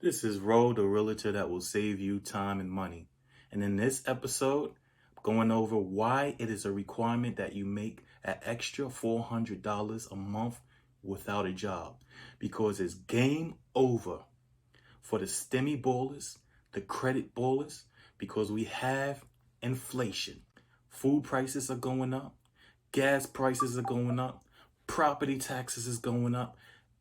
This is Ro, the realtor that will save you time and money. And in this episode, I'm going over why it is a requirement that you make an extra $400 a month without a job. Because it's game over for the stimmy ballers, the credit ballers, because we have inflation. Food prices are going up, gas prices are going up, property taxes is going up.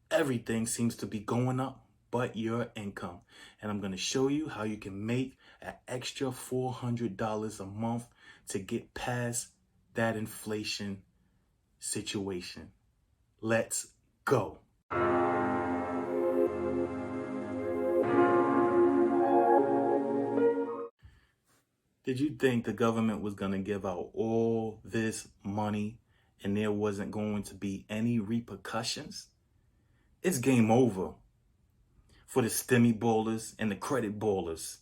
Everything seems to be going up but your income. And I'm going to show you how you can make an extra $400 a month to get past that inflation situation. Let's go. Did you think the government was going to give out all this money and there wasn't going to be any repercussions? It's game over for the stimmy ballers and the credit ballers.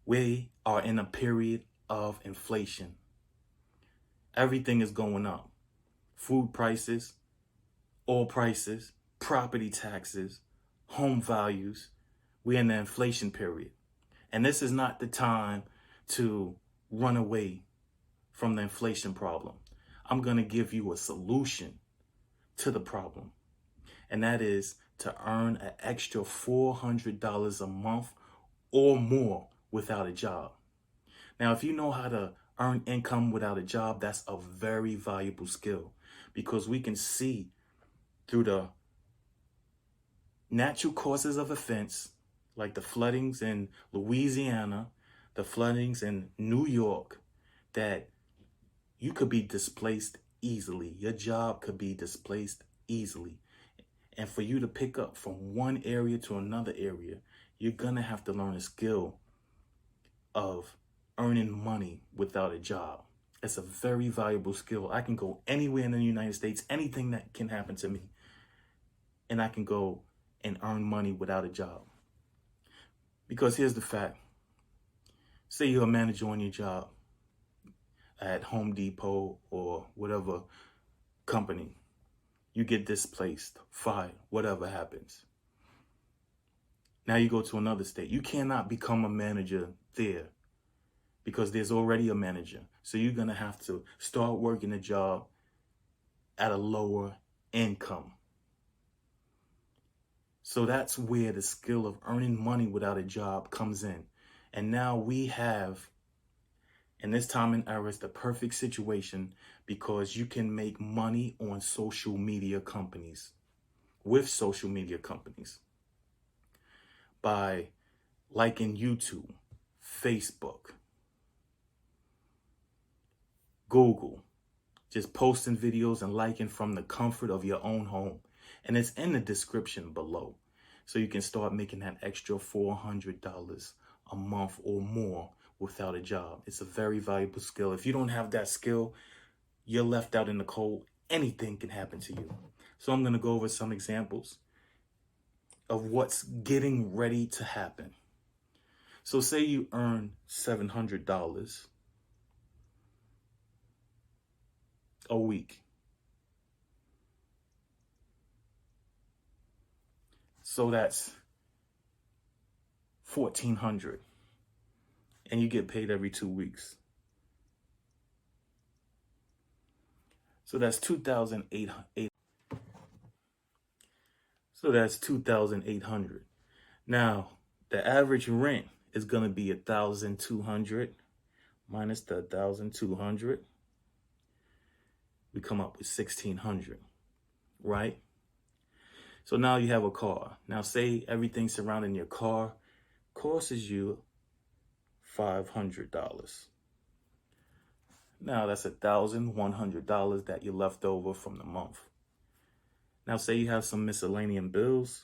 We are in a period of inflation. Everything is going up. Food prices, oil prices, property taxes, home values. We're in the inflation period. And this is not the time to run away from the inflation problem. I'm going to give you a solution to the problem. And that is to earn an extra $400 a month or more without a job. Now, if you know how to earn income without a job, that's a very valuable skill because we can see through the natural causes of offense, like the floodings in Louisiana, the floodings in New York, that you could be displaced easily. Your job could be displaced easily. And for you to pick up from one area to another area, you're going to have to learn a skill of earning money without a job. It's a very valuable skill. I can go anywhere in the United States, anything that can happen to me, and I can go and earn money without a job. Because here's the fact. Say you're a manager on your job at Home Depot or whatever company. You get displaced, fired, whatever happens. Now you go to another state. You cannot become a manager there because there's already a manager. So you're going to have to start working a job at a lower income. So that's where the skill of earning money without a job comes in. And now we have, in this time and era, it's the perfect situation because you can make money on social media companies, with social media companies, by liking YouTube, Facebook, Google, just posting videos and liking from the comfort of your own home. And it's in the description below. So you can start making that extra $400 a month or more without a job. It's a very valuable skill. If you don't have that skill, you're left out in the cold. Anything can happen to you. So I'm going to go over some examples of what's getting ready to happen. So say you earn $700 a week. So that's $1,400, and you get paid every 2 weeks. So that's $2,800. So that's $2,800. Now, the average rent is going to be $1,200 minus the $1,200. We come up with $1,600, right? So now you have a car. Now say everything surrounding your car costs you $500. Now that's $1,100 that you left over from the month. Now say you have some miscellaneous bills,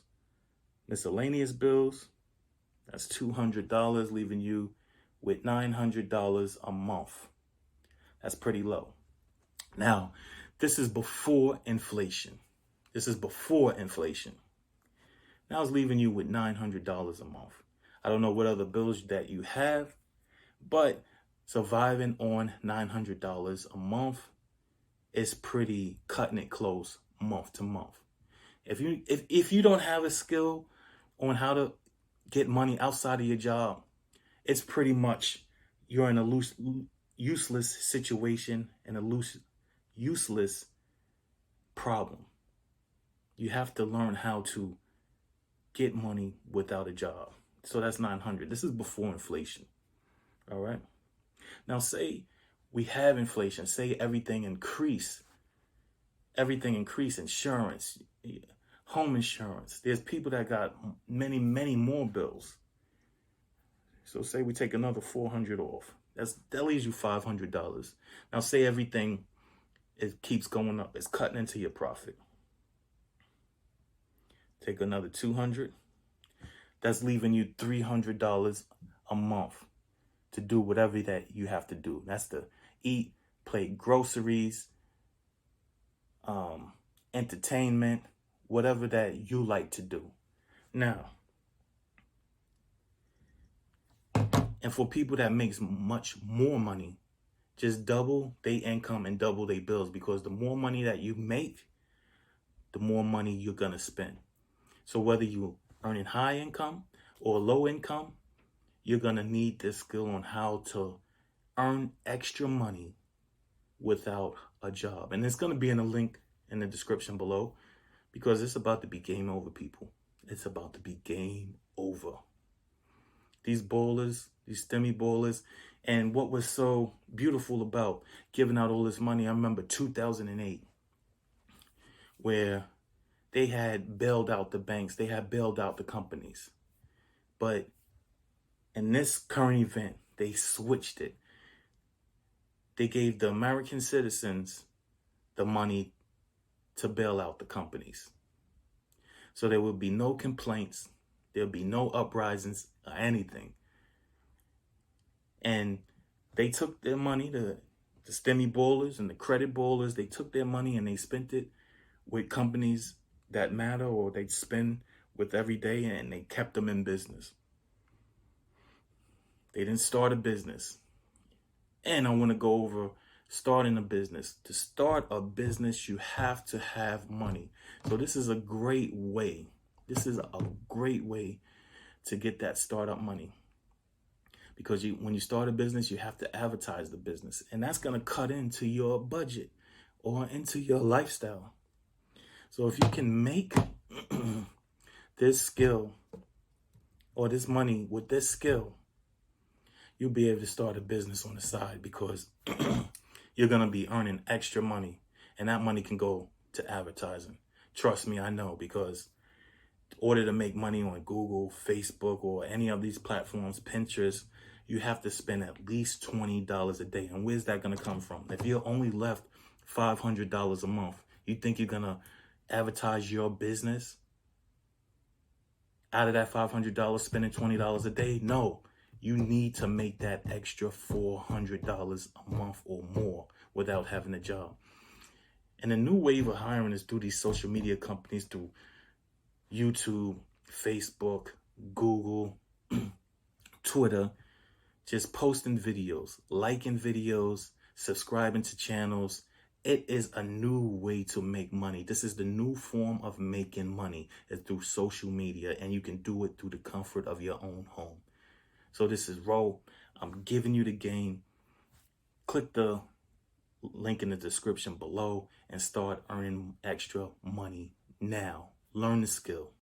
that's $200, leaving you with $900 a month. That's pretty low. Now, this is before inflation. Now it's leaving you with $900 a month. I don't know what other bills that you have, but surviving on $900 a month is pretty cutting it close month to month. If you don't have a skill on how to get money outside of your job, it's pretty much you're in a useless situation and useless problem. You have to learn how to get money without a job. So that's 900. This is before inflation. All right. Now say we have inflation. Say everything increase. Insurance, home insurance. There's people that got many, many more bills. So say we take another 400 off. That leaves you $500. Now say everything it keeps going up. It's cutting into your profit. Take another 200. That's leaving you $300 a month to do whatever that you have to do. That's to eat, play groceries, entertainment, whatever that you like to do. Now, and for people that makes much more money, just double their income and double their bills, because the more money that you make, the more money you're gonna spend. So whether you earning high income or low income, you're gonna need this skill on how to earn extra money without a job. And it's gonna be in a link in the description below, because it's about to be game over, people. It's about to be game over. These ballers, these STEMI ballers, and what was so beautiful about giving out all this money, I remember 2008, where they had bailed out the banks, they had bailed out the companies. But in this current event, they switched it. They gave the American citizens the money to bail out the companies. So there will be no complaints. There'll be no uprisings or anything. And they took their money, the STEMI ballers and the credit ballers, they took their money and they spent it with companies that matter, or they spend with every day, and they kept them in business. They didn't start a business. And I want to go over starting a business. To start a business, you have to have money. So this is a great way. This is a great way to get that startup money. Because when you start a business, you have to advertise the business. And that's going to cut into your budget or into your lifestyle. So if you can make this skill or this money with this skill, you'll be able to start a business on the side, because you're going to be earning extra money, and that money can go to advertising. Trust me, I know, because in order to make money on Google, Facebook, or any of these platforms, Pinterest, you have to spend at least $20 a day. And where's that going to come from? If you're only left $500 a month, you think you're going to advertise your business out of that $500, spending $20 a day? No. You need to make that extra $400 a month or more without having a job. And the new wave of hiring is through these social media companies, through YouTube, Facebook, Google, Twitter, just posting videos, liking videos, subscribing to channels. It is a new way to make money. This is the new form of making money, is through social media, and you can do it through the comfort of your own home. So this is Ro. I'm giving you the game. Click the link in the description below and start earning extra money now. Learn the skill.